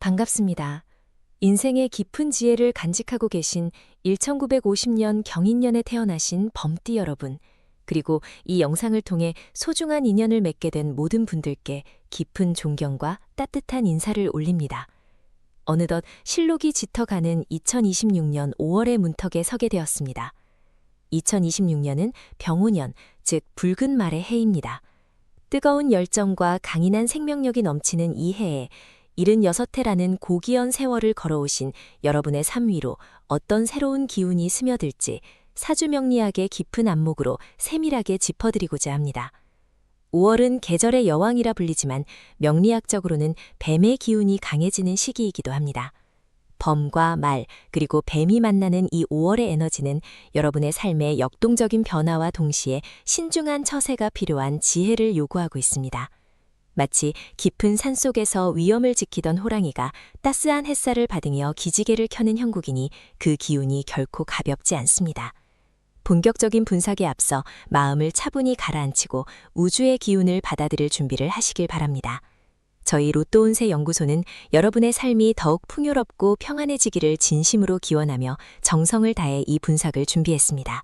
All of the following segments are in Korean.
반갑습니다. 인생의 깊은 지혜를 간직하고 계신 1950년 경인년에 태어나신 범띠 여러분, 그리고 이 영상을 통해 소중한 인연을 맺게 된 모든 분들께 깊은 존경과 따뜻한 인사를 올립니다. 어느덧 실록이 짙어가는 2026년 5월의 문턱에 서게 되었습니다. 2026년은 병오년, 즉 붉은 말의 해입니다. 뜨거운 열정과 강인한 생명력이 넘치는 이 해에 76해라는 고귀한 세월을 걸어오신 여러분의 삶 위로 어떤 새로운 기운이 스며들지 사주명리학의 깊은 안목으로 세밀하게 짚어드리고자 합니다. 5월은 계절의 여왕이라 불리지만 명리학적으로는 뱀의 기운이 강해지는 시기이기도 합니다. 범과 말, 그리고 뱀이 만나는 이 5월의 에너지는 여러분의 삶의 역동적인 변화와 동시에 신중한 처세가 필요한 지혜를 요구하고 있습니다. 마치 깊은 산속에서 위험을 지키던 호랑이가 따스한 햇살을 받으며 기지개를 켜는 형국이니 그 기운이 결코 가볍지 않습니다. 본격적인 분석에 앞서 마음을 차분히 가라앉히고 우주의 기운을 받아들일 준비를 하시길 바랍니다. 저희 로또 운세 연구소는 여러분의 삶이 더욱 풍요롭고 평안해지기를 진심으로 기원하며 정성을 다해 이 분석을 준비했습니다.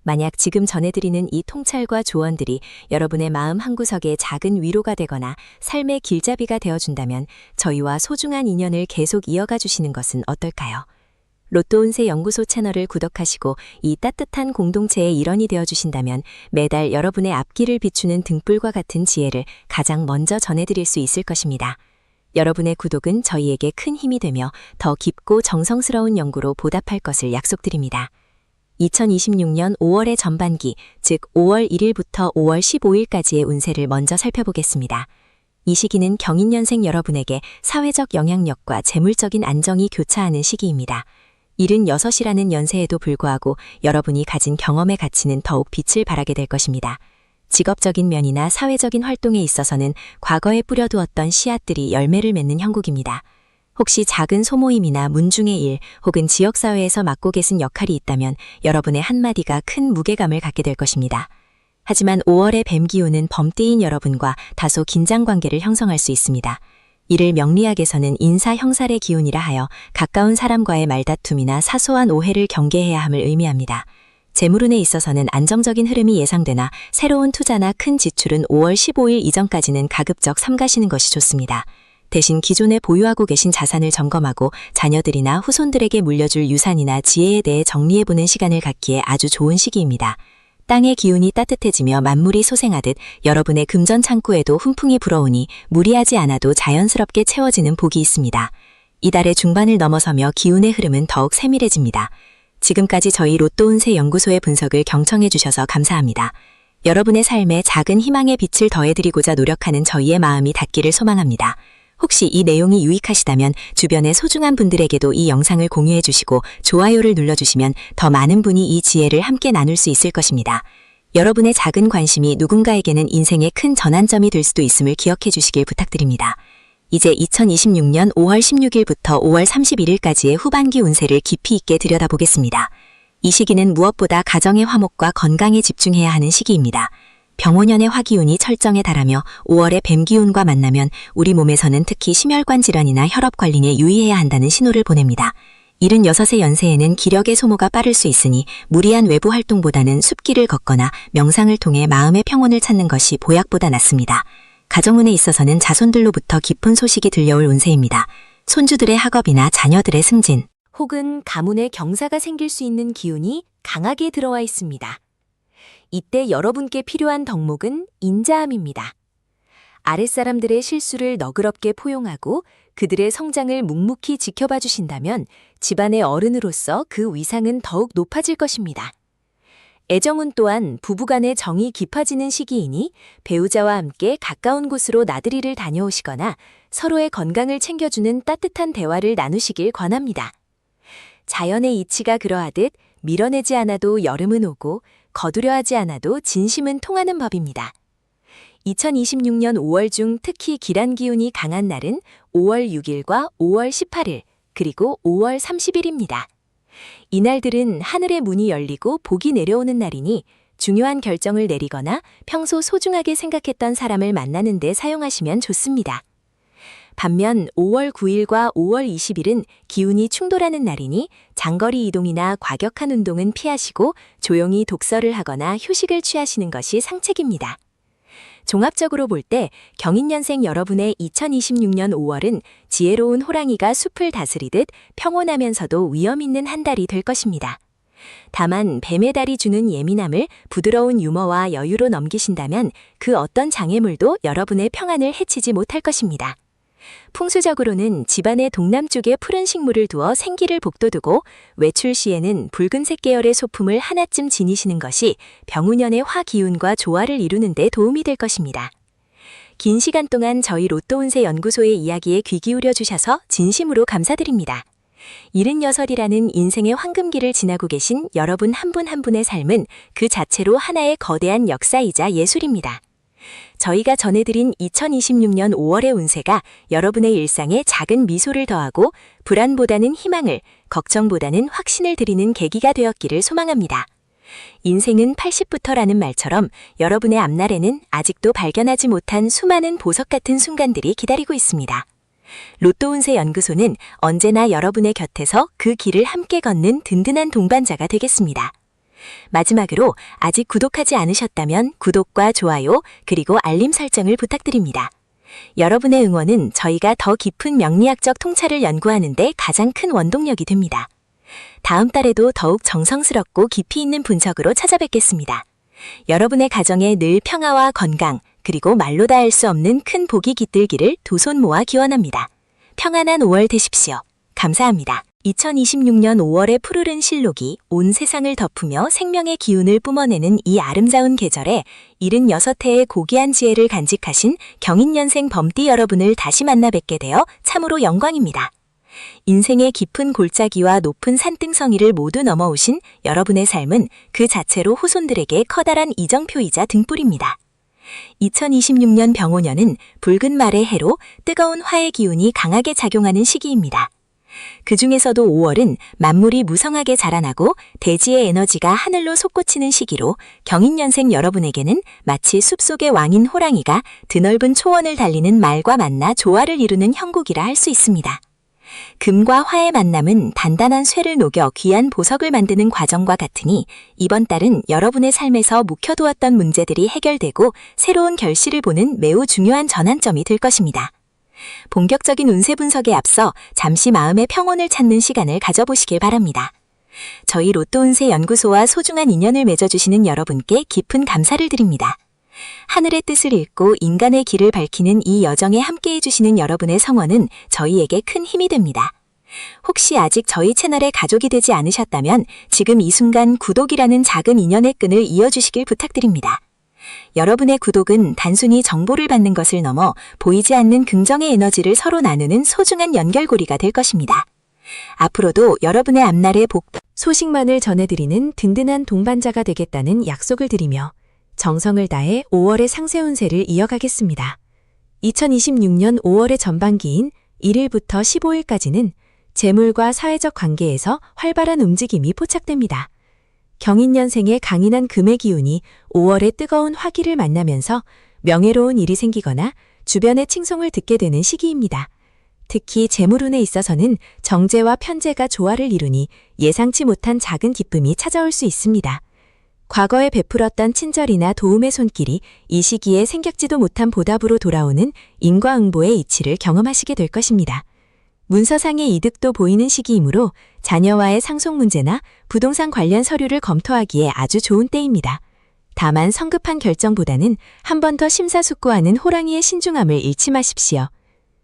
만약 지금 전해드리는 이 통찰과 조언들이 여러분의 마음 한구석에 작은 위로가 되거나 삶의 길잡이가 되어준다면 저희와 소중한 인연을 계속 이어가 주시는 것은 어떨까요? 로또 운세 연구소 채널을 구독하시고 이 따뜻한 공동체의 일원이 되어주신다면 매달 여러분의 앞길을 비추는 등불과 같은 지혜를 가장 먼저 전해드릴 수 있을 것입니다. 여러분의 구독은 저희에게 큰 힘이 되며 더 깊고 정성스러운 연구로 보답할 것을 약속드립니다. 2026년 5월의 전반기, 즉 5월 1일부터 5월 15일까지의 운세를 먼저 살펴보겠습니다. 이 시기는 경인년생 여러분에게 사회적 영향력과 재물적인 안정이 교차하는 시기입니다. 76이라는 연세에도 불구하고 여러분이 가진 경험의 가치는 더욱 빛을 발하게 될 것입니다. 직업적인 면이나 사회적인 활동에 있어서는 과거에 뿌려두었던 씨앗들이 열매를 맺는 형국입니다. 혹시 작은 소모임이나 문중의 일 혹은 지역사회에서 맡고 계신 역할이 있다면 여러분의 한마디가 큰 무게감을 갖게 될 것입니다. 하지만 5월의 뱀 기운은 범띠인 여러분과 다소 긴장관계를 형성할 수 있습니다. 이를 명리학에서는 인사형살의 기운이라 하여 가까운 사람과의 말다툼이나 사소한 오해를 경계해야 함을 의미합니다. 재물운에 있어서는 안정적인 흐름이 예상되나 새로운 투자나 큰 지출은 5월 15일 이전까지는 가급적 삼가시는 것이 좋습니다. 대신 기존에 보유하고 계신 자산을 점검하고 자녀들이나 후손들에게 물려줄 유산이나 지혜에 대해 정리해보는 시간을 갖기에 아주 좋은 시기입니다. 땅의 기운이 따뜻해지며 만물이 소생하듯 여러분의 금전 창고에도 훈풍이 불어오니 무리하지 않아도 자연스럽게 채워지는 복이 있습니다. 이달의 중반을 넘어서며 기운의 흐름은 더욱 세밀해집니다. 지금까지 저희 로또 운세 연구소의 분석을 경청해 주셔서 감사합니다. 여러분의 삶에 작은 희망의 빛을 더해드리고자 노력하는 저희의 마음이 닿기를 소망합니다. 혹시 이 내용이 유익하시다면 주변의 소중한 분들에게도 이 영상을 공유해 주시고 좋아요를 눌러주시면 더 많은 분이 이 지혜를 함께 나눌 수 있을 것입니다. 여러분의 작은 관심이 누군가에게는 인생의 큰 전환점이 될 수도 있음을 기억해 주시길 부탁드립니다. 이제 2026년 5월 16일부터 5월 31일까지의 후반기 운세를 깊이 있게 들여다보겠습니다. 이 시기는 무엇보다 가정의 화목과 건강에 집중해야 하는 시기입니다. 병오년의 화기운이 철정에 달하며 5월의 뱀기운과 만나면 우리 몸에서는 특히 심혈관 질환이나 혈압 관리에 유의해야 한다는 신호를 보냅니다. 76의 연세에는 기력의 소모가 빠를 수 있으니 무리한 외부 활동보다는 숲길을 걷거나 명상을 통해 마음의 평온을 찾는 것이 보약보다 낫습니다. 가정운에 있어서는 자손들로부터 깊은 소식이 들려올 운세입니다. 손주들의 학업이나 자녀들의 승진, 혹은 가문에 경사가 생길 수 있는 기운이 강하게 들어와 있습니다. 이때 여러분께 필요한 덕목은 인자함입니다. 아랫사람들의 실수를 너그럽게 포용하고 그들의 성장을 묵묵히 지켜봐 주신다면 집안의 어른으로서 그 위상은 더욱 높아질 것입니다. 애정운 또한 부부간의 정이 깊어지는 시기이니 배우자와 함께 가까운 곳으로 나들이를 다녀오시거나 서로의 건강을 챙겨주는 따뜻한 대화를 나누시길 권합니다. 자연의 이치가 그러하듯 밀어내지 않아도 여름은 오고 거두려 하지 않아도 진심은 통하는 법입니다. 2026년 5월 중 특히 기란 기운이 강한 날은 5월 6일과 5월 18일, 그리고 5월 30일입니다. 이날들은 하늘의 문이 열리고 복이 내려오는 날이니 중요한 결정을 내리거나 평소 소중하게 생각했던 사람을 만나는 데 사용하시면 좋습니다. 반면 5월 9일과 5월 20일은 기운이 충돌하는 날이니 장거리 이동이나 과격한 운동은 피하시고 조용히 독서를 하거나 휴식을 취하시는 것이 상책입니다. 종합적으로 볼 때 경인년생 여러분의 2026년 5월은 지혜로운 호랑이가 숲을 다스리듯 평온하면서도 위험 있는 한 달이 될 것입니다. 다만 뱀의 달이 주는 예민함을 부드러운 유머와 여유로 넘기신다면 그 어떤 장애물도 여러분의 평안을 해치지 못할 것입니다. 풍수적으로는 집안의 동남쪽에 푸른 식물을 두어 생기를 북돋우고 외출 시에는 붉은색 계열의 소품을 하나쯤 지니시는 것이 병우년의 화 기운과 조화를 이루는 데 도움이 될 것입니다. 긴 시간 동안 저희 로또운세 연구소의 이야기에 귀 기울여 주셔서 진심으로 감사드립니다. 76이라는 인생의 황금기를 지나고 계신 여러분 한 분 한 분의 삶은 그 자체로 하나의 거대한 역사이자 예술입니다. 저희가 전해드린 2026년 5월의 운세가 여러분의 일상에 작은 미소를 더하고 불안보다는 희망을, 걱정보다는 확신을 드리는 계기가 되었기를 소망합니다. 인생은 80부터라는 말처럼 여러분의 앞날에는 아직도 발견하지 못한 수많은 보석 같은 순간들이 기다리고 있습니다. 로또운세 연구소는 언제나 여러분의 곁에서 그 길을 함께 걷는 든든한 동반자가 되겠습니다. 마지막으로 아직 구독하지 않으셨다면 구독과 좋아요 그리고 알림 설정을 부탁드립니다. 여러분의 응원은 저희가 더 깊은 명리학적 통찰을 연구하는 데 가장 큰 원동력이 됩니다. 다음 달에도 더욱 정성스럽고 깊이 있는 분석으로 찾아뵙겠습니다. 여러분의 가정에 늘 평화와 건강 그리고 말로 다 할 수 없는 큰 복이 깃들기를 두 손 모아 기원합니다. 평안한 5월 되십시오. 감사합니다. 2026년 5월의 푸르른 실록이 온 세상을 덮으며 생명의 기운을 뿜어내는 이 아름다운 계절에 76회의 고귀한 지혜를 간직하신 경인년생 범띠 여러분을 다시 만나 뵙게 되어 참으로 영광입니다. 인생의 깊은 골짜기와 높은 산등성이를 모두 넘어오신 여러분의 삶은 그 자체로 후손들에게 커다란 이정표이자 등불입니다. 2026년 병오년은 붉은 말의 해로 뜨거운 화의 기운이 강하게 작용하는 시기입니다. 그 중에서도 5월은 만물이 무성하게 자라나고 대지의 에너지가 하늘로 솟구치는 시기로 경인년생 여러분에게는 마치 숲속의 왕인 호랑이가 드넓은 초원을 달리는 말과 만나 조화를 이루는 형국이라 할 수 있습니다. 금과 화의 만남은 단단한 쇠를 녹여 귀한 보석을 만드는 과정과 같으니 이번 달은 여러분의 삶에서 묵혀두었던 문제들이 해결되고 새로운 결실을 보는 매우 중요한 전환점이 될 것입니다. 본격적인 운세 분석에 앞서 잠시 마음의 평온을 찾는 시간을 가져보시길 바랍니다. 저희 로또운세 연구소와 소중한 인연을 맺어주시는 여러분께 깊은 감사를 드립니다. 하늘의 뜻을 읽고 인간의 길을 밝히는 이 여정에 함께해 주시는 여러분의 성원은 저희에게 큰 힘이 됩니다. 혹시 아직 저희 채널에 가족이 되지 않으셨다면 지금 이 순간 구독이라는 작은 인연의 끈을 이어주시길 부탁드립니다. 여러분의 구독은 단순히 정보를 받는 것을 넘어 보이지 않는 긍정의 에너지를 서로 나누는 소중한 연결고리가 될 것입니다. 앞으로도 여러분의 앞날의 소식만을 전해드리는 든든한 동반자가 되겠다는 약속을 드리며 정성을 다해 5월의 상세 운세를 이어가겠습니다. 2026년 5월의 전반기인 1일부터 15일까지는 재물과 사회적 관계에서 활발한 움직임이 포착됩니다. 경인년생의 강인한 금의 기운이 5월의 뜨거운 화기를 만나면서 명예로운 일이 생기거나 주변의 칭송을 듣게 되는 시기입니다. 특히 재물운에 있어서는 정제와 편제가 조화를 이루니 예상치 못한 작은 기쁨이 찾아올 수 있습니다. 과거에 베풀었던 친절이나 도움의 손길이 이 시기에 생각지도 못한 보답으로 돌아오는 인과응보의 이치를 경험하시게 될 것입니다. 문서상의 이득도 보이는 시기이므로 자녀와의 상속 문제나 부동산 관련 서류를 검토하기에 아주 좋은 때입니다. 다만 성급한 결정보다는 한 번 더 심사숙고하는 호랑이의 신중함을 잃지 마십시오.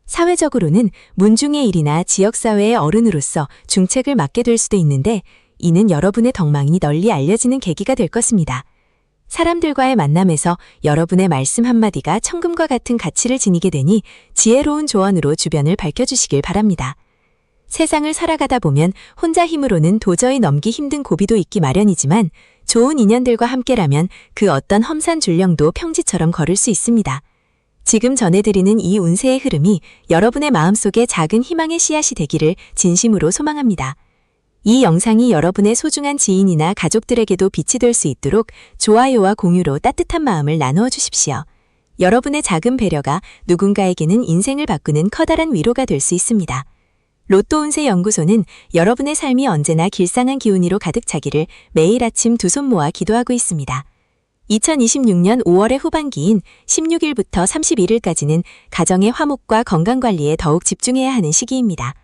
사회적으로는 문중의 일이나 지역사회의 어른으로서 중책을 맡게 될 수도 있는데 이는 여러분의 덕망이 널리 알려지는 계기가 될 것입니다. 사람들과의 만남에서 여러분의 말씀 한마디가 천금과 같은 가치를 지니게 되니 지혜로운 조언으로 주변을 밝혀주시길 바랍니다. 세상을 살아가다 보면 혼자 힘으로는 도저히 넘기 힘든 고비도 있기 마련이지만 좋은 인연들과 함께라면 그 어떤 험산 줄령도 평지처럼 걸을 수 있습니다. 지금 전해드리는 이 운세의 흐름이 여러분의 마음속에 작은 희망의 씨앗이 되기를 진심으로 소망합니다. 이 영상이 여러분의 소중한 지인이나 가족들에게도 빛이 될 수 있도록 좋아요와 공유로 따뜻한 마음을 나누어 주십시오. 여러분의 작은 배려가 누군가에게는 인생을 바꾸는 커다란 위로가 될 수 있습니다. 로또 운세 연구소는 여러분의 삶이 언제나 길상한 기운이로 가득 차기를 매일 아침 두 손 모아 기도하고 있습니다. 2026년 5월의 후반기인 16일부터 31일까지는 가정의 화목과 건강관리에 더욱 집중해야 하는 시기입니다.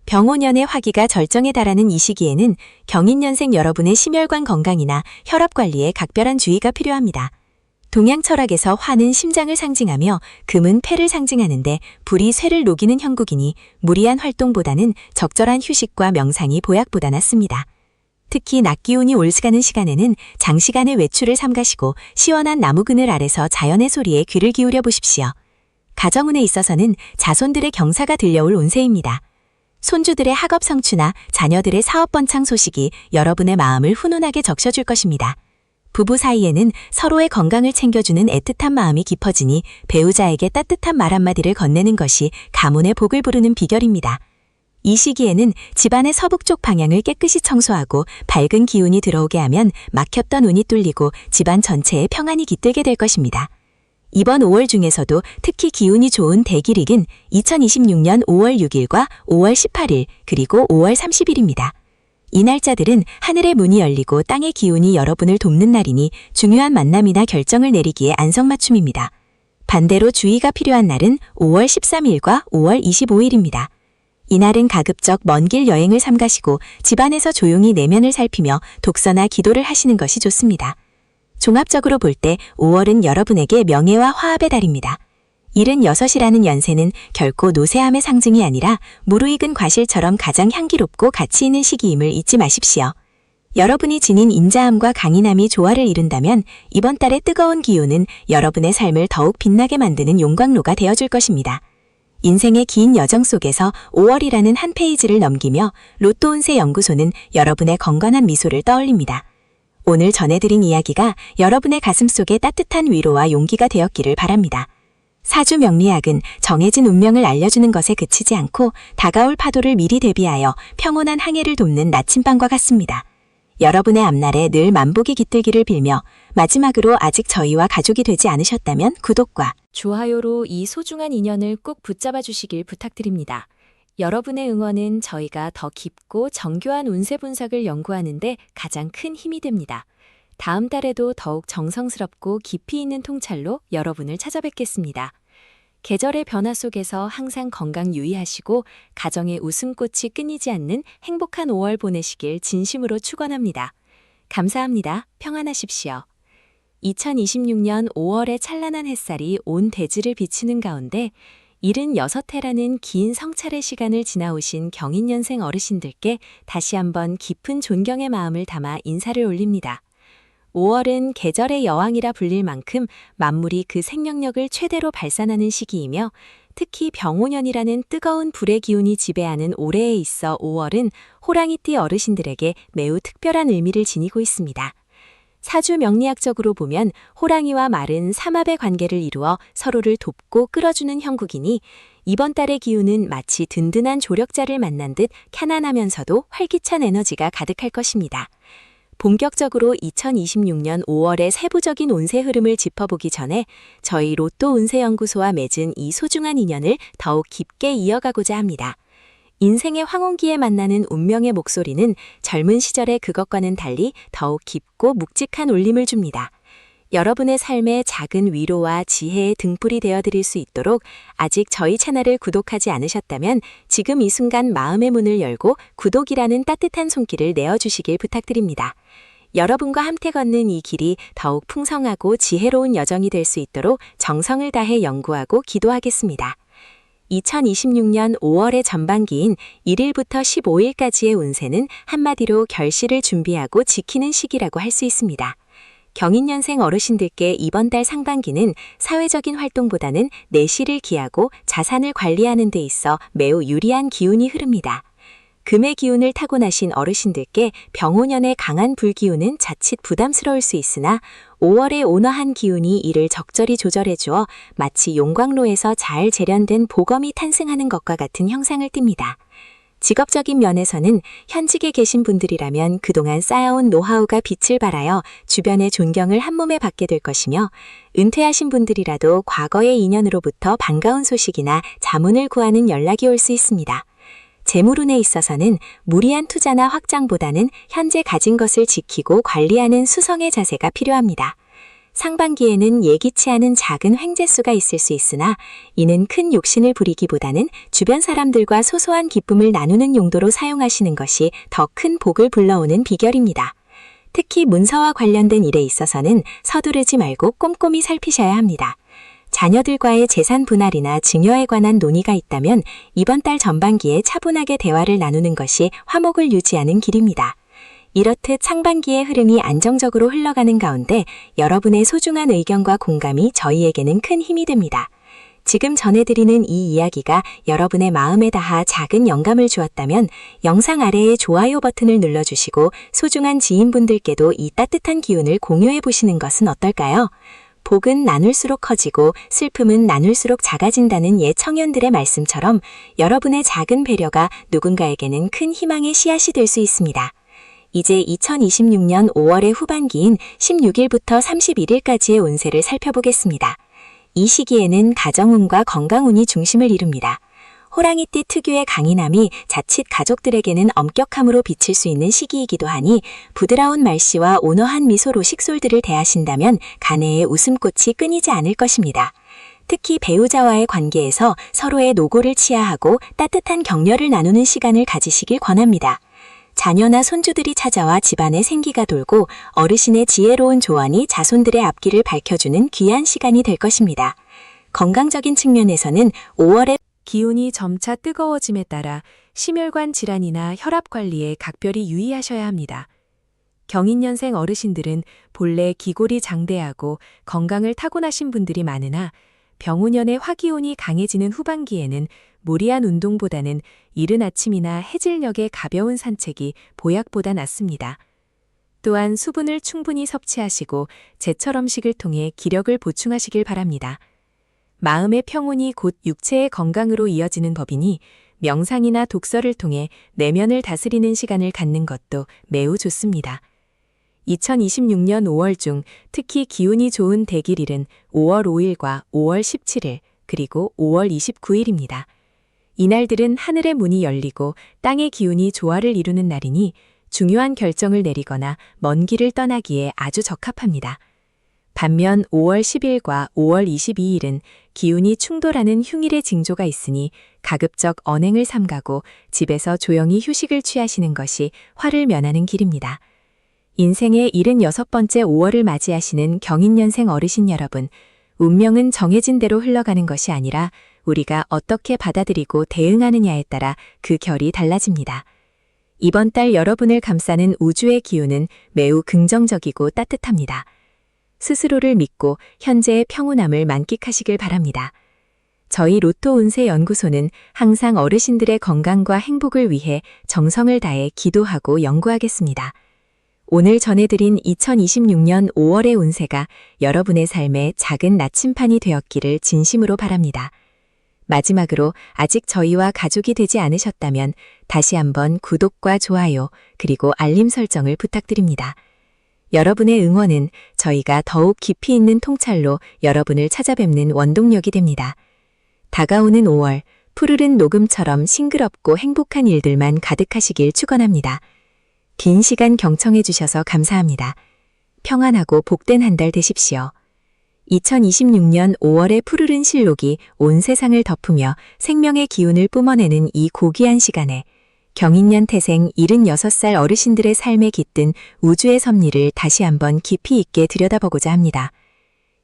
병오년의 화기가 절정에 달하는 이 시기에는 경인년생 여러분의 심혈관 건강이나 혈압 관리에 각별한 주의가 필요합니다. 동양 철학에서 화는 심장을 상징하며 금은 폐를 상징하는데 불이 쇠를 녹이는 형국이니 무리한 활동보다는 적절한 휴식과 명상이 보약보다 낫습니다. 특히 낮 기운이 올스가는 시간에는 장시간의 외출을 삼가시고 시원한 나무 그늘 아래서 자연의 소리에 귀를 기울여 보십시오. 가정운에 있어서는 자손들의 경사가 들려올 운세입니다. 손주들의 학업 성취나 자녀들의 사업 번창 소식이 여러분의 마음을 훈훈하게 적셔줄 것입니다. 부부 사이에는 서로의 건강을 챙겨주는 애틋한 마음이 깊어지니 배우자에게 따뜻한 말 한마디를 건네는 것이 가문의 복을 부르는 비결입니다. 이 시기에는 집안의 서북쪽 방향을 깨끗이 청소하고 밝은 기운이 들어오게 하면 막혔던 운이 뚫리고 집안 전체에 평안이 깃들게 될 것입니다. 이번 5월 중에서도 특히 기운이 좋은 대기릭은 2026년 5월 6일과 5월 18일 그리고 5월 30일입니다. 이 날짜들은 하늘의 문이 열리고 땅의 기운이 여러분을 돕는 날이니 중요한 만남이나 결정을 내리기에 안성맞춤입니다. 반대로 주의가 필요한 날은 5월 13일과 5월 25일입니다. 이날은 가급적 먼 길 여행을 삼가시고 집안에서 조용히 내면을 살피며 독서나 기도를 하시는 것이 좋습니다. 종합적으로 볼 때 5월은 여러분에게 명예와 화합의 달입니다. 76이라는 연세는 결코 노쇠함의 상징이 아니라 무르익은 과실처럼 가장 향기롭고 가치 있는 시기임을 잊지 마십시오. 여러분이 지닌 인자함과 강인함이 조화를 이룬다면 이번 달의 뜨거운 기운은 여러분의 삶을 더욱 빛나게 만드는 용광로가 되어줄 것입니다. 인생의 긴 여정 속에서 5월이라는 한 페이지를 넘기며 로또 운세 연구소는 여러분의 건강한 미소를 떠올립니다. 오늘 전해드린 이야기가 여러분의 가슴속에 따뜻한 위로와 용기가 되었기를 바랍니다. 사주 명리학은 정해진 운명을 알려주는 것에 그치지 않고 다가올 파도를 미리 대비하여 평온한 항해를 돕는 나침반과 같습니다. 여러분의 앞날에 늘 만복이 깃들기를 빌며 마지막으로 아직 저희와 가족이 되지 않으셨다면 구독과 좋아요로 이 소중한 인연을 꼭 붙잡아 주시길 부탁드립니다. 여러분의 응원은 저희가 더 깊고 정교한 운세 분석을 연구하는 데 가장 큰 힘이 됩니다. 다음 달에도 더욱 정성스럽고 깊이 있는 통찰로 여러분을 찾아뵙겠습니다. 계절의 변화 속에서 항상 건강 유의하시고 가정의 웃음꽃이 끊이지 않는 행복한 5월 보내시길 진심으로 축원합니다. 감사합니다. 평안하십시오. 2026년 5월의 찬란한 햇살이 온 대지를 비치는 가운데 76해라는 긴 성찰의 시간을 지나오신 경인년생 어르신들께 다시 한번 깊은 존경의 마음을 담아 인사를 올립니다. 5월은 계절의 여왕이라 불릴 만큼 만물이 그 생명력을 최대로 발산하는 시기이며 특히 병오년이라는 뜨거운 불의 기운이 지배하는 올해에 있어 5월은 호랑이띠 어르신들에게 매우 특별한 의미를 지니고 있습니다. 사주 명리학적으로 보면 호랑이와 말은 삼합의 관계를 이루어 서로를 돕고 끌어주는 형국이니 이번 달의 기운은 마치 든든한 조력자를 만난 듯 편안하면서도 활기찬 에너지가 가득할 것입니다. 본격적으로 2026년 5월의 세부적인 운세 흐름을 짚어보기 전에 저희 로또 운세연구소와 맺은 이 소중한 인연을 더욱 깊게 이어가고자 합니다. 인생의 황혼기에 만나는 운명의 목소리는 젊은 시절의 그것과는 달리 더욱 깊고 묵직한 울림을 줍니다. 여러분의 삶에 작은 위로와 지혜의 등불이 되어드릴 수 있도록 아직 저희 채널을 구독하지 않으셨다면 지금 이 순간 마음의 문을 열고 구독이라는 따뜻한 손길을 내어주시길 부탁드립니다. 여러분과 함께 걷는 이 길이 더욱 풍성하고 지혜로운 여정이 될 수 있도록 정성을 다해 연구하고 기도하겠습니다. 2026년 5월의 전반기인 1일부터 15일까지의 운세는 한마디로 결실을 준비하고 지키는 시기라고 할 수 있습니다. 경인년생 어르신들께 이번 달 상반기는 사회적인 활동보다는 내실을 기하고 자산을 관리하는 데 있어 매우 유리한 기운이 흐릅니다. 금의 기운을 타고나신 어르신들께 병오년의 강한 불기운은 자칫 부담스러울 수 있으나 5월의 온화한 기운이 이를 적절히 조절해 주어 마치 용광로에서 잘 재련된 보검이 탄생하는 것과 같은 형상을 띱니다. 직업적인 면에서는 현직에 계신 분들이라면 그동안 쌓아온 노하우가 빛을 발하여 주변의 존경을 한몸에 받게 될 것이며, 은퇴하신 분들이라도 과거의 인연으로부터 반가운 소식이나 자문을 구하는 연락이 올 수 있습니다. 재물운에 있어서는 무리한 투자나 확장보다는 현재 가진 것을 지키고 관리하는 수성의 자세가 필요합니다. 상반기에는 예기치 않은 작은 횡재수가 있을 수 있으나 이는 큰 욕심을 부리기보다는 주변 사람들과 소소한 기쁨을 나누는 용도로 사용하시는 것이 더 큰 복을 불러오는 비결입니다. 특히 문서와 관련된 일에 있어서는 서두르지 말고 꼼꼼히 살피셔야 합니다. 자녀들과의 재산 분할이나 증여에 관한 논의가 있다면 이번 달 전반기에 차분하게 대화를 나누는 것이 화목을 유지하는 길입니다. 이렇듯 상반기의 흐름이 안정적으로 흘러가는 가운데 여러분의 소중한 의견과 공감이 저희에게는 큰 힘이 됩니다. 지금 전해드리는 이 이야기가 여러분의 마음에 닿아 작은 영감을 주었다면 영상 아래의 좋아요 버튼을 눌러주시고 소중한 지인분들께도 이 따뜻한 기운을 공유해보시는 것은 어떨까요? 복은 나눌수록 커지고 슬픔은 나눌수록 작아진다는 옛 청년들의 말씀처럼 여러분의 작은 배려가 누군가에게는 큰 희망의 씨앗이 될 수 있습니다. 이제 2026년 5월의 후반기인 16일부터 31일까지의 운세를 살펴보겠습니다. 이 시기에는 가정운과 건강운이 중심을 이룹니다. 호랑이띠 특유의 강인함이 자칫 가족들에게는 엄격함으로 비칠 수 있는 시기이기도 하니 부드러운 말씨와 온화한 미소로 식솔들을 대하신다면 가네의 웃음꽃이 끊이지 않을 것입니다. 특히 배우자와의 관계에서 서로의 노고를 치하하고 따뜻한 격려를 나누는 시간을 가지시길 권합니다. 자녀나 손주들이 찾아와 집안에 생기가 돌고 어르신의 지혜로운 조언이 자손들의 앞길을 밝혀주는 귀한 시간이 될 것입니다. 건강적인 측면에서는 5월에 기온이 점차 뜨거워짐에 따라 심혈관 질환이나 혈압 관리에 각별히 유의하셔야 합니다. 경인년생 어르신들은 본래 기골이 장대하고 건강을 타고나신 분들이 많으나 병우년의 화기운이 강해지는 후반기에는 무리한 운동보다는 이른 아침이나 해질녘의 가벼운 산책이 보약보다 낫습니다. 또한 수분을 충분히 섭취하시고 제철 음식을 통해 기력을 보충하시길 바랍니다. 마음의 평온이 곧 육체의 건강으로 이어지는 법이니 명상이나 독서를 통해 내면을 다스리는 시간을 갖는 것도 매우 좋습니다. 2026년 5월 중 특히 기운이 좋은 대길일은 5월 5일과 5월 17일 그리고 5월 29일입니다. 이날들은 하늘의 문이 열리고 땅의 기운이 조화를 이루는 날이니 중요한 결정을 내리거나 먼 길을 떠나기에 아주 적합합니다. 반면 5월 10일과 5월 22일은 기운이 충돌하는 흉일의 징조가 있으니 가급적 언행을 삼가고 집에서 조용히 휴식을 취하시는 것이 화를 면하는 길입니다. 인생의 76번째 5월을 맞이하시는 경인년생 어르신 여러분, 운명은 정해진 대로 흘러가는 것이 아니라 우리가 어떻게 받아들이고 대응하느냐에 따라 그 결이 달라집니다. 이번 달 여러분을 감싸는 우주의 기운은 매우 긍정적이고 따뜻합니다. 스스로를 믿고 현재의 평온함을 만끽하시길 바랍니다. 저희 로또 운세 연구소는 항상 어르신들의 건강과 행복을 위해 정성을 다해 기도하고 연구하겠습니다. 오늘 전해드린 2026년 5월의 운세가 여러분의 삶에 작은 나침판이 되었기를 진심으로 바랍니다. 마지막으로 아직 저희와 가족이 되지 않으셨다면 다시 한번 구독과 좋아요 그리고 알림 설정을 부탁드립니다. 여러분의 응원은 저희가 더욱 깊이 있는 통찰로 여러분을 찾아뵙는 원동력이 됩니다. 다가오는 5월, 푸르른 녹음처럼 싱그럽고 행복한 일들만 가득하시길 축원합니다. 긴 시간 경청해 주셔서 감사합니다. 평안하고 복된 한 달 되십시오. 2026년 5월의 푸르른 실록이 온 세상을 덮으며 생명의 기운을 뿜어내는 이 고귀한 시간에 경인년 태생 76살 어르신들의 삶에 깃든 우주의 섭리를 다시 한번 깊이 있게 들여다보고자 합니다.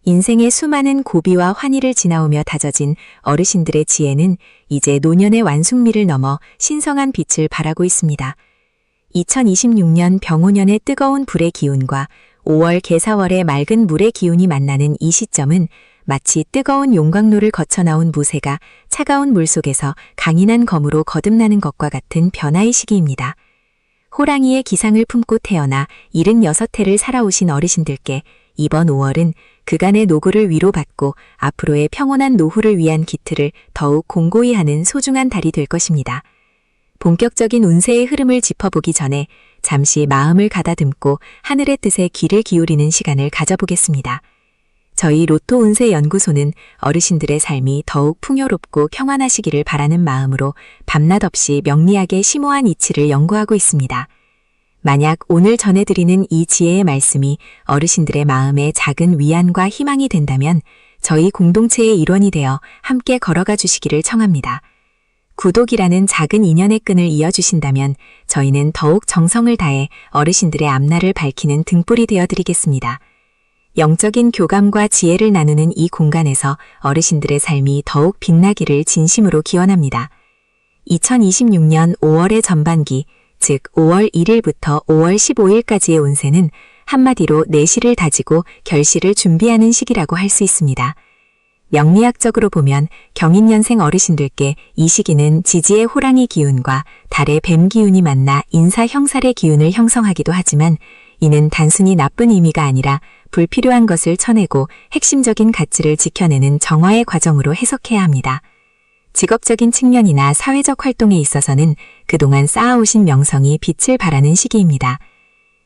인생의 수많은 고비와 환희를 지나오며 다져진 어르신들의 지혜는 이제 노년의 완숙미를 넘어 신성한 빛을 발하고 있습니다. 2026년 병오년의 뜨거운 불의 기운과 5월 개사월의 맑은 물의 기운이 만나는 이 시점은 마치 뜨거운 용광로를 거쳐 나온 무쇠가 차가운 물속에서 강인한 검으로 거듭나는 것과 같은 변화의 시기입니다. 호랑이의 기상을 품고 태어나 76해를 살아오신 어르신들께 이번 5월은 그간의 노고를 위로받고 앞으로의 평온한 노후를 위한 기틀을 더욱 공고히 하는 소중한 달이 될 것입니다. 본격적인 운세의 흐름을 짚어보기 전에 잠시 마음을 가다듬고 하늘의 뜻에 귀를 기울이는 시간을 가져보겠습니다. 저희 로또 운세 연구소는 어르신들의 삶이 더욱 풍요롭고 평안하시기를 바라는 마음으로 밤낮 없이 명리학의 심오한 이치를 연구하고 있습니다. 만약 오늘 전해드리는 이 지혜의 말씀이 어르신들의 마음에 작은 위안과 희망이 된다면 저희 공동체의 일원이 되어 함께 걸어가 주시기를 청합니다. 구독이라는 작은 인연의 끈을 이어주신다면 저희는 더욱 정성을 다해 어르신들의 앞날을 밝히는 등불이 되어드리겠습니다. 영적인 교감과 지혜를 나누는 이 공간에서 어르신들의 삶이 더욱 빛나기를 진심으로 기원합니다. 2026년 5월의 전반기, 즉 5월 1일부터 5월 15일까지의 운세는 한마디로 내실을 다지고 결실을 준비하는 시기라고 할 수 있습니다. 명리학적으로 보면 경인년생 어르신들께 이 시기는 지지의 호랑이 기운과 달의 뱀 기운이 만나 인사형살의 기운을 형성하기도 하지만 이는 단순히 나쁜 의미가 아니라 불필요한 것을 쳐내고 핵심적인 가치를 지켜내는 정화의 과정으로 해석해야 합니다. 직업적인 측면이나 사회적 활동에 있어서는 그동안 쌓아오신 명성이 빛을 발하는 시기입니다.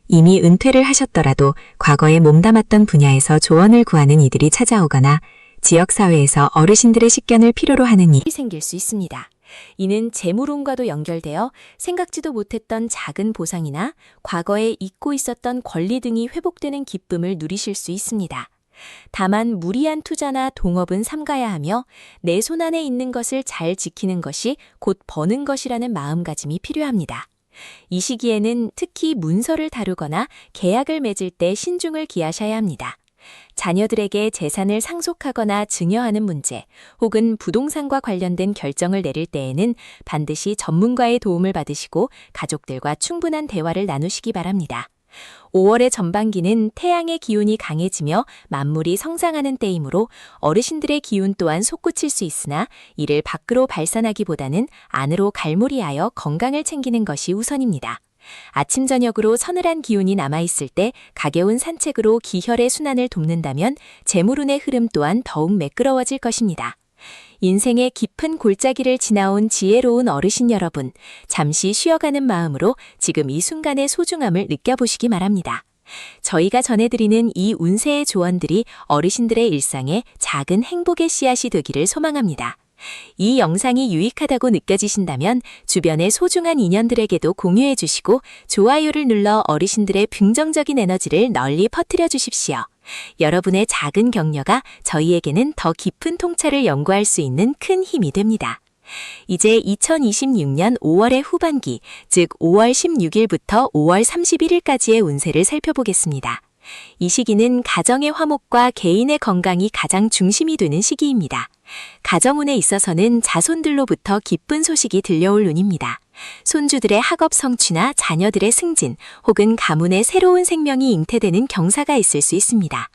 이미 은퇴를 하셨더라도 과거에 몸담았던 분야에서 조언을 구하는 이들이 찾아오거나 지역사회에서 어르신들의 식견을 필요로 하는 일이 생길 수 있습니다. 이는 재물운과도 연결되어 생각지도 못했던 작은 보상이나 과거에 잊고 있었던 권리 등이 회복되는 기쁨을 누리실 수 있습니다. 다만 무리한 투자나 동업은 삼가야 하며 내 손안에 있는 것을 잘 지키는 것이 곧 버는 것이라는 마음가짐이 필요합니다. 이 시기에는 특히 문서를 다루거나 계약을 맺을 때 신중을 기하셔야 합니다. 자녀들에게 재산을 상속하거나 증여하는 문제 혹은 부동산과 관련된 결정을 내릴 때에는 반드시 전문가의 도움을 받으시고 가족들과 충분한 대화를 나누시기 바랍니다. 5월의 전반기는 태양의 기운이 강해지며 만물이 성장하는 때이므로 어르신들의 기운 또한 솟구칠 수 있으나 이를 밖으로 발산하기보다는 안으로 갈무리하여 건강을 챙기는 것이 우선입니다. 아침 저녁으로 서늘한 기운이 남아있을 때 가벼운 산책으로 기혈의 순환을 돕는다면 재물운의 흐름 또한 더욱 매끄러워질 것입니다. 인생의 깊은 골짜기를 지나온 지혜로운 어르신 여러분, 잠시 쉬어가는 마음으로 지금 이 순간의 소중함을 느껴보시기 바랍니다. 저희가 전해드리는 이 운세의 조언들이 어르신들의 일상에 작은 행복의 씨앗이 되기를 소망합니다. 이 영상이 유익하다고 느껴지신다면 주변의 소중한 인연들에게도 공유해 주시고 좋아요를 눌러 어르신들의 긍정적인 에너지를 널리 퍼뜨려 주십시오. 여러분의 작은 격려가 저희에게는 더 깊은 통찰을 연구할 수 있는 큰 힘이 됩니다. 이제 2026년 5월의 후반기, 즉 5월 16일부터 5월 31일까지의 운세를 살펴보겠습니다. 이 시기는 가정의 화목과 개인의 건강이 가장 중심이 되는 시기입니다. 가정운에 있어서는 자손들로부터 기쁜 소식이 들려올 운입니다. 손주들의 학업 성취나 자녀들의 승진 혹은 가문의 새로운 생명이 잉태되는 경사가 있을 수 있습니다.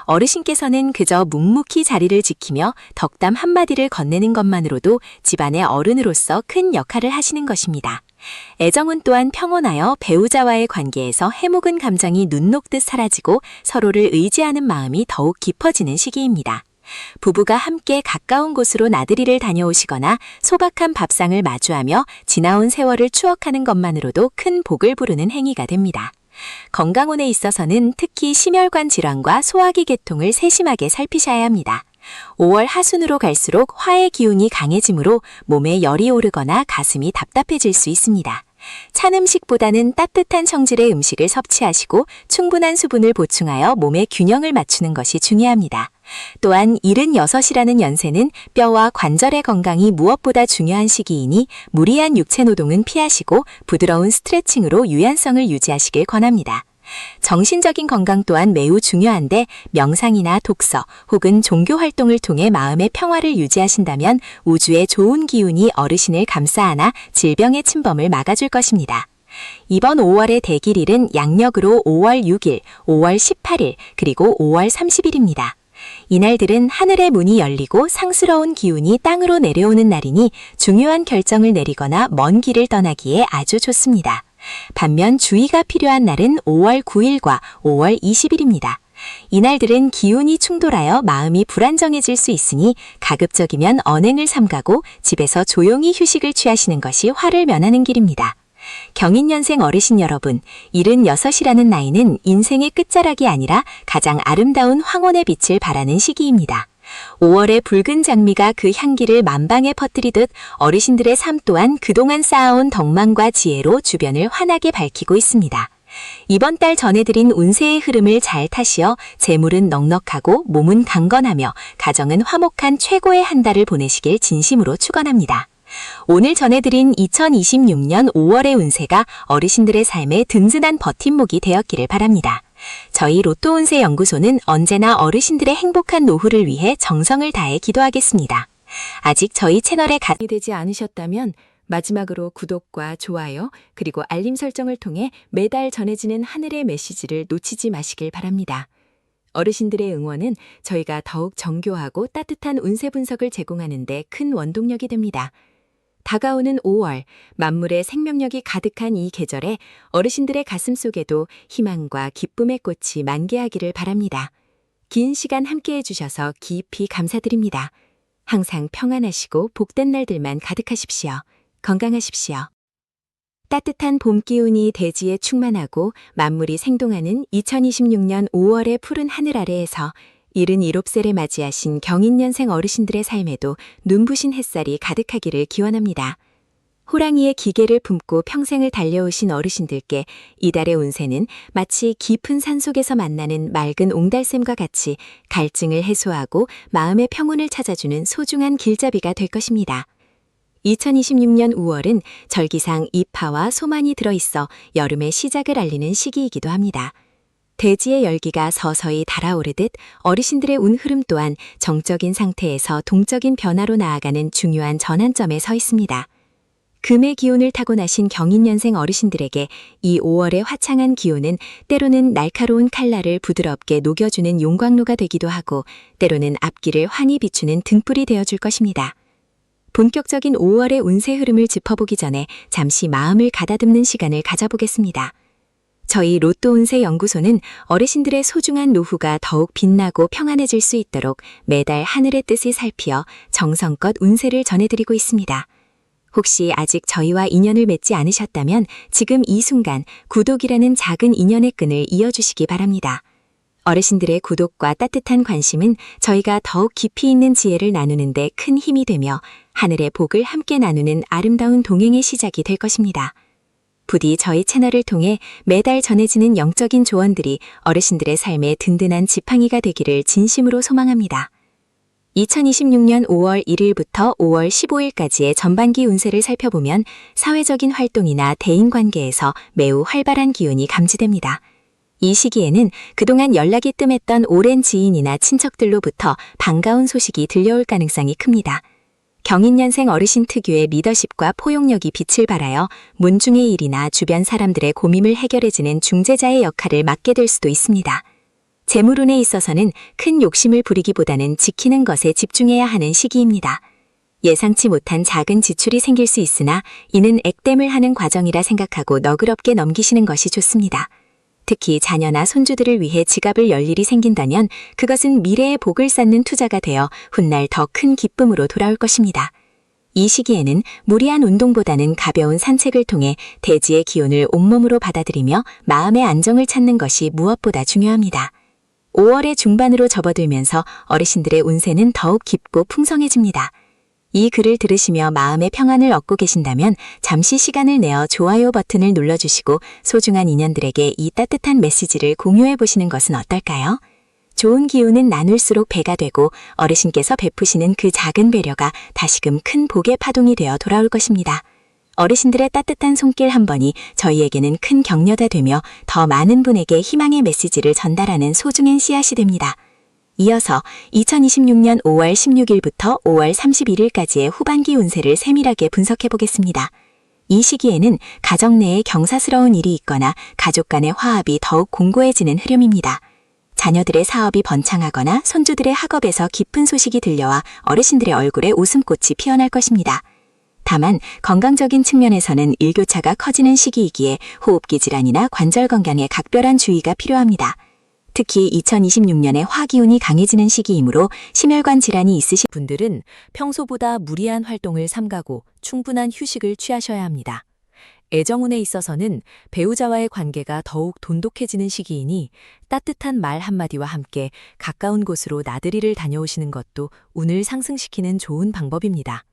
어르신께서는 그저 묵묵히 자리를 지키며 덕담 한마디를 건네는 것만으로도 집안의 어른으로서 큰 역할을 하시는 것입니다. 애정은 또한 평온하여 배우자와의 관계에서 해묵은 감정이 눈 녹듯 사라지고 서로를 의지하는 마음이 더욱 깊어지는 시기입니다. 부부가 함께 가까운 곳으로 나들이를 다녀오시거나 소박한 밥상을 마주하며 지나온 세월을 추억하는 것만으로도 큰 복을 부르는 행위가 됩니다. 건강운에 있어서는 특히 심혈관 질환과 소화기 계통을 세심하게 살피셔야 합니다. 5월 하순으로 갈수록 화의 기운이 강해지므로 몸에 열이 오르거나 가슴이 답답해질 수 있습니다. 찬 음식보다는 따뜻한 성질의 음식을 섭취하시고 충분한 수분을 보충하여 몸의 균형을 맞추는 것이 중요합니다. 또한 76이라는 연세는 뼈와 관절의 건강이 무엇보다 중요한 시기이니 무리한 육체 노동은 피하시고 부드러운 스트레칭으로 유연성을 유지하시길 권합니다. 정신적인 건강 또한 매우 중요한데 명상이나 독서 혹은 종교 활동을 통해 마음의 평화를 유지하신다면 우주의 좋은 기운이 어르신을 감싸 안아 질병의 침범을 막아줄 것입니다. 이번 5월의 대길일은 양력으로 5월 6일, 5월 18일, 그리고 5월 30일입니다. 이날들은 하늘의 문이 열리고 상스러운 기운이 땅으로 내려오는 날이니 중요한 결정을 내리거나 먼 길을 떠나기에 아주 좋습니다. 반면 주의가 필요한 날은 5월 9일과 5월 20일입니다. 이날들은 기운이 충돌하여 마음이 불안정해질 수 있으니 가급적이면 언행을 삼가고 집에서 조용히 휴식을 취하시는 것이 화를 면하는 길입니다. 경인년생 어르신 여러분, 76이라는 나이는 인생의 끝자락이 아니라 가장 아름다운 황혼의 빛을 발하는 시기입니다. 5월의 붉은 장미가 그 향기를 만방에 퍼뜨리듯 어르신들의 삶 또한 그동안 쌓아온 덕망과 지혜로 주변을 환하게 밝히고 있습니다. 이번 달 전해드린 운세의 흐름을 잘 타시어 재물은 넉넉하고 몸은 강건하며 가정은 화목한 최고의 한 달을 보내시길 진심으로 축원합니다. 오늘 전해드린 2026년 5월의 운세가 어르신들의 삶에 든든한 버팀목이 되었기를 바랍니다. 저희 로또 운세 연구소는 언제나 어르신들의 행복한 노후를 위해 정성을 다해 기도하겠습니다. 아직 저희 채널에 가입이 되지 않으셨다면 마지막으로 구독과 좋아요 그리고 알림 설정을 통해 매달 전해지는 하늘의 메시지를 놓치지 마시길 바랍니다. 어르신들의 응원은 저희가 더욱 정교하고 따뜻한 운세 분석을 제공하는 데 큰 원동력이 됩니다. 다가오는 5월, 만물의 생명력이 가득한 이 계절에 어르신들의 가슴 속에도 희망과 기쁨의 꽃이 만개하기를 바랍니다. 긴 시간 함께해 주셔서 깊이 감사드립니다. 항상 평안하시고 복된 날들만 가득하십시오. 건강하십시오. 따뜻한 봄 기운이 대지에 충만하고 만물이 생동하는 2026년 5월의 푸른 하늘 아래에서 77세를 맞이하신 경인년생 어르신들의 삶에도 눈부신 햇살이 가득하기를 기원합니다. 호랑이의 기계를 품고 평생을 달려오신 어르신들께 이달의 운세는 마치 깊은 산속에서 만나는 맑은 옹달샘과 같이 갈증을 해소하고 마음의 평온을 찾아주는 소중한 길잡이가 될 것입니다. 2026년 5월은 절기상 입하와 소만이 들어있어 여름의 시작을 알리는 시기이기도 합니다. 대지의 열기가 서서히 달아오르듯 어르신들의 운 흐름 또한 정적인 상태에서 동적인 변화로 나아가는 중요한 전환점에 서 있습니다. 금의 기운을 타고나신 경인년생 어르신들에게 이 5월의 화창한 기운은 때로는 날카로운 칼날을 부드럽게 녹여주는 용광로가 되기도 하고 때로는 앞길을 환히 비추는 등불이 되어줄 것입니다. 본격적인 5월의 운세 흐름을 짚어보기 전에 잠시 마음을 가다듬는 시간을 가져보겠습니다. 저희 로또 운세 연구소는 어르신들의 소중한 노후가 더욱 빛나고 평안해질 수 있도록 매달 하늘의 뜻을 살피어 정성껏 운세를 전해드리고 있습니다. 혹시 아직 저희와 인연을 맺지 않으셨다면 지금 이 순간 구독이라는 작은 인연의 끈을 이어주시기 바랍니다. 어르신들의 구독과 따뜻한 관심은 저희가 더욱 깊이 있는 지혜를 나누는 데 큰 힘이 되며 하늘의 복을 함께 나누는 아름다운 동행의 시작이 될 것입니다. 부디 저희 채널을 통해 매달 전해지는 영적인 조언들이 어르신들의 삶에 든든한 지팡이가 되기를 진심으로 소망합니다. 2026년 5월 1일부터 5월 15일까지의 전반기 운세를 살펴보면 사회적인 활동이나 대인관계에서 매우 활발한 기운이 감지됩니다. 이 시기에는 그동안 연락이 뜸했던 오랜 지인이나 친척들로부터 반가운 소식이 들려올 가능성이 큽니다. 경인년생 어르신 특유의 리더십과 포용력이 빛을 발하여 문중의 일이나 주변 사람들의 고민을 해결해주는 중재자의 역할을 맡게 될 수도 있습니다. 재물운에 있어서는 큰 욕심을 부리기보다는 지키는 것에 집중해야 하는 시기입니다. 예상치 못한 작은 지출이 생길 수 있으나 이는 액땜을 하는 과정이라 생각하고 너그럽게 넘기시는 것이 좋습니다. 특히 자녀나 손주들을 위해 지갑을 열 일이 생긴다면 그것은 미래의 복을 쌓는 투자가 되어 훗날 더 큰 기쁨으로 돌아올 것입니다. 이 시기에는 무리한 운동보다는 가벼운 산책을 통해 대지의 기운을 온몸으로 받아들이며 마음의 안정을 찾는 것이 무엇보다 중요합니다. 5월의 중반으로 접어들면서 어르신들의 운세는 더욱 깊고 풍성해집니다. 이 글을 들으시며 마음의 평안을 얻고 계신다면 잠시 시간을 내어 좋아요 버튼을 눌러주시고 소중한 인연들에게 이 따뜻한 메시지를 공유해 보시는 것은 어떨까요? 좋은 기운은 나눌수록 배가 되고 어르신께서 베푸시는 그 작은 배려가 다시금 큰 복의 파동이 되어 돌아올 것입니다. 어르신들의 따뜻한 손길 한 번이 저희에게는 큰 격려가 되며 더 많은 분에게 희망의 메시지를 전달하는 소중한 씨앗이 됩니다. 이어서 2026년 5월 16일부터 5월 31일까지의 후반기 운세를 세밀하게 분석해 보겠습니다. 이 시기에는 가정 내에 경사스러운 일이 있거나 가족 간의 화합이 더욱 공고해지는 흐름입니다. 자녀들의 사업이 번창하거나 손주들의 학업에서 기쁜 소식이 들려와 어르신들의 얼굴에 웃음꽃이 피어날 것입니다. 다만 건강적인 측면에서는 일교차가 커지는 시기이기에 호흡기 질환이나 관절 건강에 각별한 주의가 필요합니다. 특히 2026년에 화기운이 강해지는 시기이므로 심혈관 질환이 있으신 분들은 평소보다 무리한 활동을 삼가고 충분한 휴식을 취하셔야 합니다. 애정운에 있어서는 배우자와의 관계가 더욱 돈독해지는 시기이니 따뜻한 말 한마디와 함께 가까운 곳으로 나들이를 다녀오시는 것도 운을 상승시키는 좋은 방법입니다.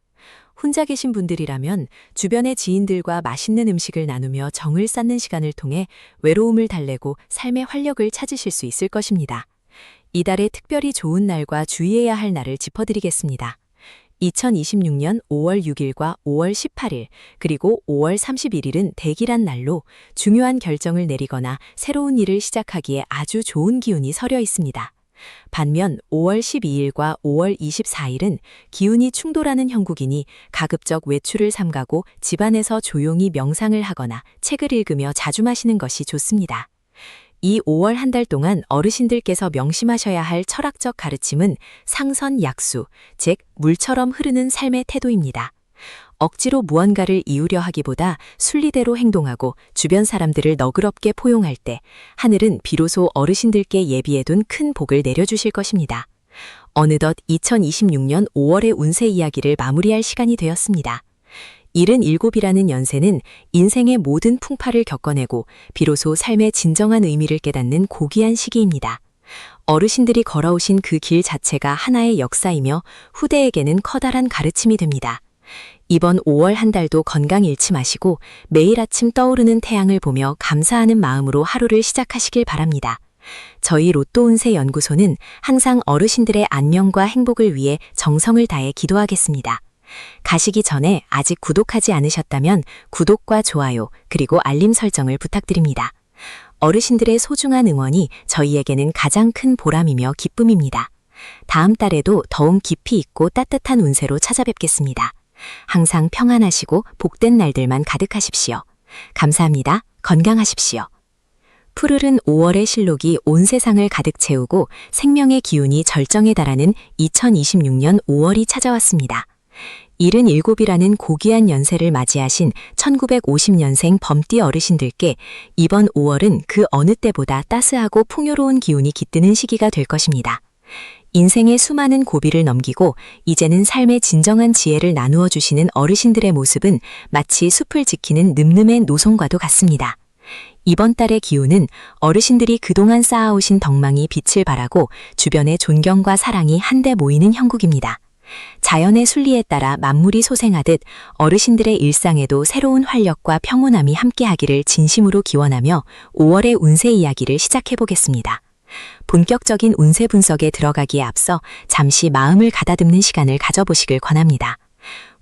혼자 계신 분들이라면 주변의 지인들과 맛있는 음식을 나누며 정을 쌓는 시간을 통해 외로움을 달래고 삶의 활력을 찾으실 수 있을 것입니다. 이달의 특별히 좋은 날과 주의해야 할 날을 짚어드리겠습니다. 2026년 5월 6일과 5월 18일, 그리고 5월 31일은 대기란 날로 중요한 결정을 내리거나 새로운 일을 시작하기에 아주 좋은 기운이 서려 있습니다. 반면 5월 12일과 5월 24일은 기운이 충돌하는 형국이니 가급적 외출을 삼가고 집안에서 조용히 명상을 하거나 책을 읽으며 자주 마시는 것이 좋습니다. 이 5월 한 달 동안 어르신들께서 명심하셔야 할 철학적 가르침은 상선약수, 즉 물처럼 흐르는 삶의 태도입니다. 억지로 무언가를 이루려 하기보다 순리대로 행동하고 주변 사람들을 너그럽게 포용할 때 하늘은 비로소 어르신들께 예비해둔 큰 복을 내려주실 것입니다. 어느덧 2026년 5월의 운세 이야기를 마무리할 시간이 되었습니다. 77이라는 연세는 인생의 모든 풍파를 겪어내고 비로소 삶의 진정한 의미를 깨닫는 고귀한 시기입니다. 어르신들이 걸어오신 그 길 자체가 하나의 역사이며 후대에게는 커다란 가르침이 됩니다. 이번 5월 한 달도 건강 잃지 마시고 매일 아침 떠오르는 태양을 보며 감사하는 마음으로 하루를 시작하시길 바랍니다. 저희 로또 운세 연구소는 항상 어르신들의 안녕과 행복을 위해 정성을 다해 기도하겠습니다. 가시기 전에 아직 구독하지 않으셨다면 구독과 좋아요 그리고 알림 설정을 부탁드립니다. 어르신들의 소중한 응원이 저희에게는 가장 큰 보람이며 기쁨입니다. 다음 달에도 더욱 깊이 있고 따뜻한 운세로 찾아뵙겠습니다. 항상 평안하시고 복된 날들만 가득하십시오. 감사합니다. 건강하십시오. 푸르른 5월의 실록이 온 세상을 가득 채우고 생명의 기운이 절정에 달하는 2026년 5월이 찾아왔습니다. 77이라는 고귀한 연세를 맞이하신 1950년생 범띠 어르신들께 이번 5월은 그 어느 때보다 따스하고 풍요로운 기운이 깃드는 시기가 될 것입니다. 인생의 수많은 고비를 넘기고 이제는 삶의 진정한 지혜를 나누어 주시는 어르신들의 모습은 마치 숲을 지키는 늠름의 노송과도 같습니다. 이번 달의 기운은 어르신들이 그동안 쌓아오신 덕망이 빛을 발하고 주변의 존경과 사랑이 한데 모이는 형국입니다. 자연의 순리에 따라 만물이 소생하듯 어르신들의 일상에도 새로운 활력과 평온함이 함께하기를 진심으로 기원하며 5월의 운세 이야기를 시작해보겠습니다. 본격적인 운세 분석에 들어가기에 앞서 잠시 마음을 가다듬는 시간을 가져보시길 권합니다.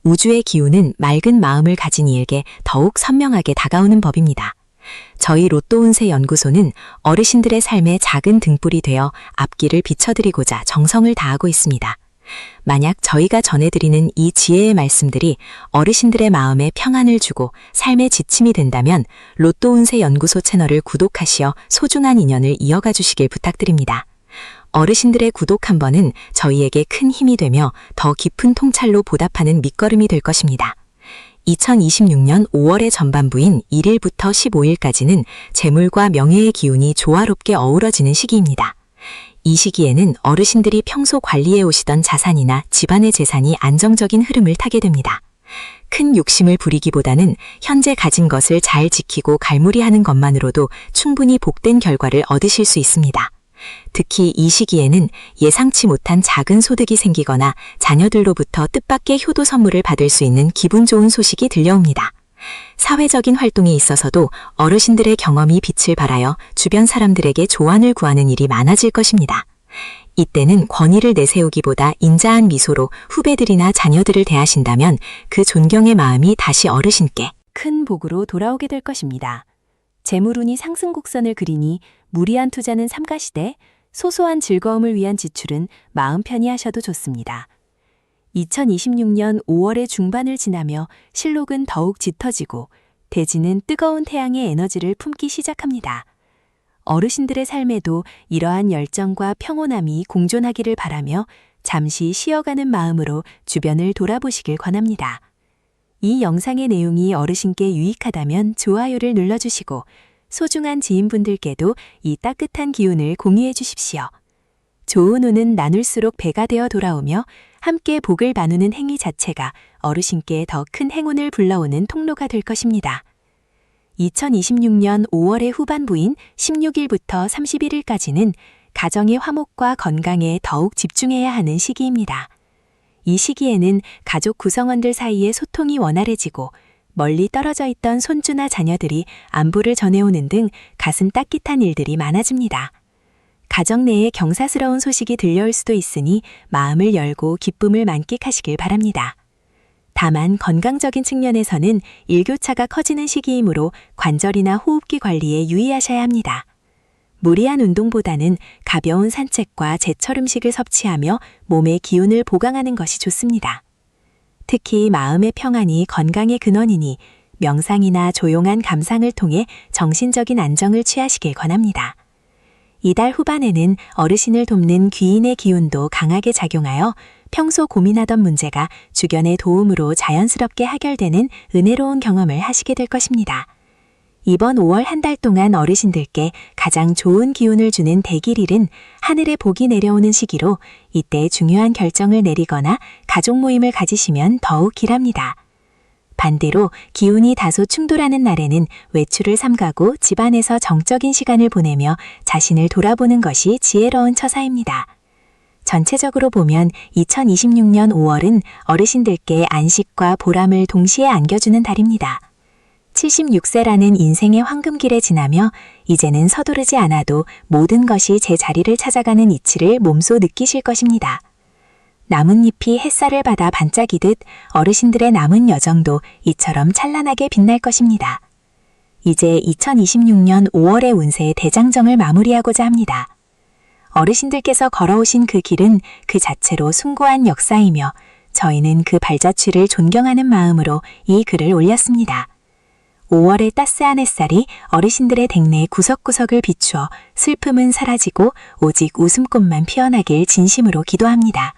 우주의 기운은 맑은 마음을 가진 이에게 더욱 선명하게 다가오는 법입니다. 저희 로또 운세 연구소는 어르신들의 삶의 작은 등불이 되어 앞길을 비춰드리고자 정성을 다하고 있습니다. 만약 저희가 전해드리는 이 지혜의 말씀들이 어르신들의 마음에 평안을 주고 삶의 지침이 된다면 로또 운세 연구소 채널을 구독하시어 소중한 인연을 이어가 주시길 부탁드립니다. 어르신들의 구독 한 번은 저희에게 큰 힘이 되며 더 깊은 통찰로 보답하는 밑거름이 될 것입니다. 2026년 5월의 전반부인 1일부터 15일까지는 재물과 명예의 기운이 조화롭게 어우러지는 시기입니다. 이 시기에는 어르신들이 평소 관리해 오시던 자산이나 집안의 재산이 안정적인 흐름을 타게 됩니다. 큰 욕심을 부리기보다는 현재 가진 것을 잘 지키고 갈무리하는 것만으로도 충분히 복된 결과를 얻으실 수 있습니다. 특히 이 시기에는 예상치 못한 작은 소득이 생기거나 자녀들로부터 뜻밖의 효도 선물을 받을 수 있는 기분 좋은 소식이 들려옵니다. 사회적인 활동에 있어서도 어르신들의 경험이 빛을 발하여 주변 사람들에게 조언을 구하는 일이 많아질 것입니다. 이때는 권위를 내세우기보다 인자한 미소로 후배들이나 자녀들을 대하신다면 그 존경의 마음이 다시 어르신께 큰 복으로 돌아오게 될 것입니다. 재물운이 상승 곡선을 그리니 무리한 투자는 삼가시되 소소한 즐거움을 위한 지출은 마음 편히 하셔도 좋습니다. 2026년 5월의 중반을 지나며 실록은 더욱 짙어지고 대지는 뜨거운 태양의 에너지를 품기 시작합니다. 어르신들의 삶에도 이러한 열정과 평온함이 공존하기를 바라며 잠시 쉬어가는 마음으로 주변을 돌아보시길 권합니다. 이 영상의 내용이 어르신께 유익하다면 좋아요를 눌러주시고 소중한 지인분들께도 이 따뜻한 기운을 공유해 주십시오. 좋은 운은 나눌수록 배가 되어 돌아오며 함께 복을 나누는 행위 자체가 어르신께 더 큰 행운을 불러오는 통로가 될 것입니다. 2026년 5월의 후반부인 16일부터 31일까지는 가정의 화목과 건강에 더욱 집중해야 하는 시기입니다. 이 시기에는 가족 구성원들 사이의 소통이 원활해지고 멀리 떨어져 있던 손주나 자녀들이 안부를 전해오는 등 가슴 따뜻한 일들이 많아집니다. 가정 내에 경사스러운 소식이 들려올 수도 있으니 마음을 열고 기쁨을 만끽하시길 바랍니다. 다만 건강적인 측면에서는 일교차가 커지는 시기이므로 관절이나 호흡기 관리에 유의하셔야 합니다. 무리한 운동보다는 가벼운 산책과 제철 음식을 섭취하며 몸의 기운을 보강하는 것이 좋습니다. 특히 마음의 평안이 건강의 근원이니 명상이나 조용한 감상을 통해 정신적인 안정을 취하시길 권합니다. 이달 후반에는 어르신을 돕는 귀인의 기운도 강하게 작용하여 평소 고민하던 문제가 주변의 도움으로 자연스럽게 해결되는 은혜로운 경험을 하시게 될 것입니다. 이번 5월 한 달 동안 어르신들께 가장 좋은 기운을 주는 대길일은 하늘에 복이 내려오는 시기로 이때 중요한 결정을 내리거나 가족 모임을 가지시면 더욱 길합니다. 반대로 기운이 다소 충돌하는 날에는 외출을 삼가고 집안에서 정적인 시간을 보내며 자신을 돌아보는 것이 지혜로운 처사입니다. 전체적으로 보면 2026년 5월은 어르신들께 안식과 보람을 동시에 안겨주는 달입니다. 76세라는 인생의 황금길에 지나며 이제는 서두르지 않아도 모든 것이 제 자리를 찾아가는 이치를 몸소 느끼실 것입니다. 나뭇잎이 햇살을 받아 반짝이듯 어르신들의 남은 여정도 이처럼 찬란하게 빛날 것입니다. 이제 2026년 5월의 운세의 대장정을 마무리하고자 합니다. 어르신들께서 걸어오신 그 길은 그 자체로 숭고한 역사이며 저희는 그 발자취를 존경하는 마음으로 이 글을 올렸습니다. 5월의 따스한 햇살이 어르신들의 댁내 구석구석을 비추어 슬픔은 사라지고 오직 웃음꽃만 피어나길 진심으로 기도합니다.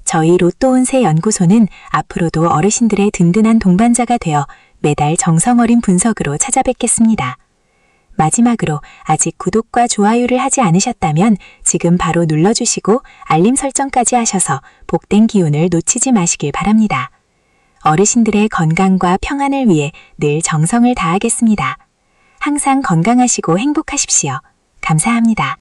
저희 로또 운세 연구소는 앞으로도 어르신들의 든든한 동반자가 되어 매달 정성 어린 분석으로 찾아뵙겠습니다. 마지막으로 아직 구독과 좋아요를 하지 않으셨다면 지금 바로 눌러주시고 알림 설정까지 하셔서 복된 기운을 놓치지 마시길 바랍니다. 어르신들의 건강과 평안을 위해 늘 정성을 다하겠습니다. 항상 건강하시고 행복하십시오. 감사합니다.